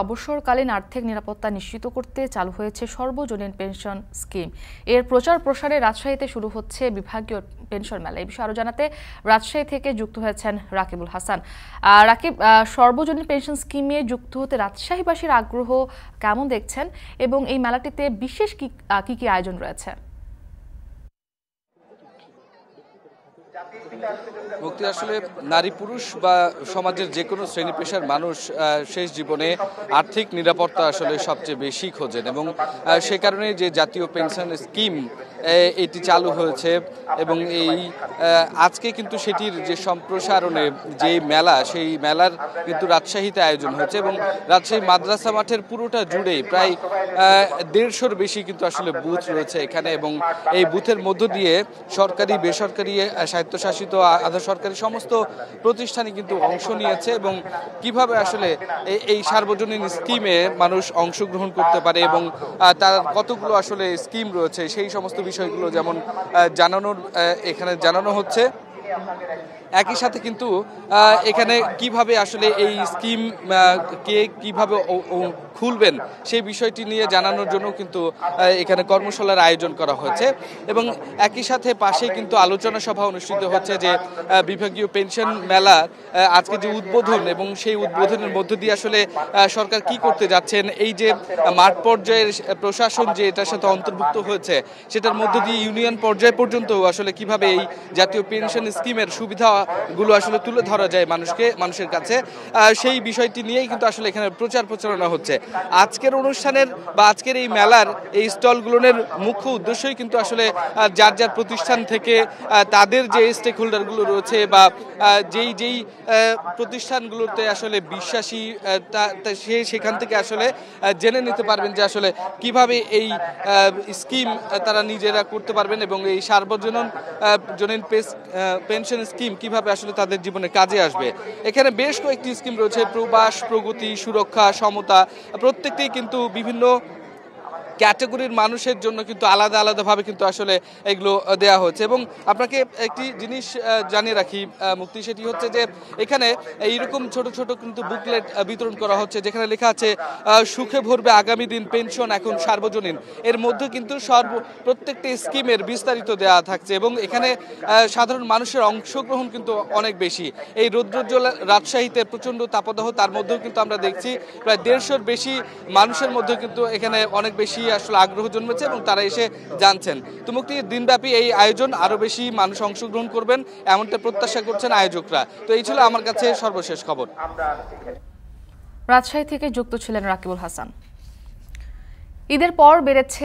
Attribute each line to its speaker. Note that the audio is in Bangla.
Speaker 1: অবসরকালীন আর্থিক নিরাপত্তা নিশ্চিত করতে চালু হয়েছে সর্বজনীন পেনশন স্কিম। এর প্রচার প্রসারে রাজশাহীতে শুরু হচ্ছে বিভাগীয় পেনশন মেলা। এই বিষয়ে আরো জানাতে রাজশাহী থেকে যুক্ত হয়েছেন রাকিবুল হাসান। রাকিব, সর্বজনীন পেনশন স্কিমে যুক্ত হতে রাজশাহীবাসীর আগ্রহ কেমন দেখছেন এবং এই মেলাটিতে বিশেষ কি আয়োজন রয়েছে?
Speaker 2: মুক্তি আসলে নারী পুরুষ বা সমাজের যে কোনো শ্রেণী পেশার মানুষ শেষ জীবনে আর্থিক নিরাপত্তা আসলে সবচেয়ে বেশি খোঁজেন এবং সে কারণে যে জাতীয় পেনশন স্কিম এটি চালু হয়েছে এবং এই আজকে কিন্তু সেটির যে সম্প্রসারণে যে মেলা, সেই মেলার কিন্তু রাজশাহীতে আয়োজন হয়েছে এবং রাজশাহী মাদ্রাসা মাঠের পুরোটা জুড়েই প্রায় 150-র বেশি কিন্তু আসলে বুথ রয়েছে এখানে এবং এই বুথের মধ্য দিয়ে সরকারি বেসরকারি স্বায়ত্তশাসিত আধা সরকারি সমস্ত প্রতিষ্ঠানই কিন্তু অংশ নিয়েছে এবং কিভাবে আসলে এই সার্বজনীন স্কিমে মানুষ অংশগ্রহণ করতে পারে এবং তার কতগুলো আসলে স্কিম রয়েছে সেই সমস্ত বিষয়গুলো যেমন এখানে জানানো হচ্ছে। একই সাথে কিন্তু এখানে কিভাবে আসলে এই স্কিম কে কিভাবে খুলবেন সেই বিষয়টি নিয়ে জানানোর জন্য কিন্তু এখানে কর্মশালার আয়োজন করা হয়েছে এবং একই সাথে পাশে কিন্তু আলোচনা সভা অনুষ্ঠিত হচ্ছে যে বিভাগীয় পেনশন মেলা আজকে যে উদ্বোধন এবং সেই উদ্বোধনের মধ্য দিয়ে আসলে সরকার কি করতে যাচ্ছেন, এই যে মাঠ পর্যায়ের প্রশাসন যে এটার সাথে অন্তর্ভুক্ত হয়েছে সেটার মধ্য দিয়ে ইউনিয়ন পর্যায় পর্যন্ত আসলে কিভাবে এই জাতীয় পেনশন স্কিমের সুবিধাগুলো আসলে তুলে ধরা যায় মানুষের কাছে, সেই বিষয়টি নিয়েই কিন্তু আসলে এখানে প্রচারণা হচ্ছে। আজকের অনুষ্ঠানের বা আজকের এই মেলার এই স্টলগুলোর মুখ্য উদ্দেশ্যই কিন্তু আসলে যার যার প্রতিষ্ঠান থেকে তাদের যে স্টেক হোল্ডারগুলো রয়েছে বা যেই প্রতিষ্ঠানগুলোতে আসলে বিশ্বাসী সেখান থেকে আসলে জেনে নিতে পারবেন যে আসলে কিভাবে এই স্কিম তারা নিজেরা করতে পারবেন এবং এই সার্বজনীন পেনশন স্কিম কিভাবে আসলে তাদের জীবনে কাজে আসবে। এখানে বেশ কয়েকটি স্কিম রয়েছে, প্রবাস, প্রগতি, সুরক্ষা, সমতা, প্রত্যেকটি কিন্তু বিভিন্ন ক্যাটাগরির মানুষের জন্য কিন্তু আলাদাভাবে কিন্তু আসলে এগুলো দেওয়া হচ্ছে এবং আপনাকে একটি জিনিস জানিয়ে রাখি মুক্তি, সেটি হচ্ছে যে এখানে এইরকম ছোট ছোট কিন্তু বুকলেট বিতরণ করা হচ্ছে যেখানে লেখা আছে সুখে ভরবে আগামী দিন, পেনশন এখন সার্বজনীন। এর মধ্যে কিন্তু প্রত্যেকটি স্কিমের বিস্তারিত দেওয়া থাকছে এবং এখানে সাধারণ মানুষের অংশগ্রহণ কিন্তু অনেক বেশি। এই রৌদ্রোজ্জ্বল রাজশাহীতে প্রচণ্ড তাপদাহ, তার মধ্যেও কিন্তু আমরা দেখছি প্রায় 150-র বেশি মানুষের মধ্যে কিন্তু এখানে অনেক বেশি আসলে আগ্রহ জন্মেছে এবং তারা এসে জানছেন। তো মুক্তি, দিনব্যাপী এই আয়োজন আরো বেশি মানুষ অংশগ্রহণ করবেন এমনটা প্রত্যাশা করছেন আয়োজকরা। তো এই ছিল আমার কাছে সর্বশেষ খবর।
Speaker 1: রাজশাহী থেকে যুক্ত ছিলেন রাকিবুল হাসান। ঈদের পর বেড়েছে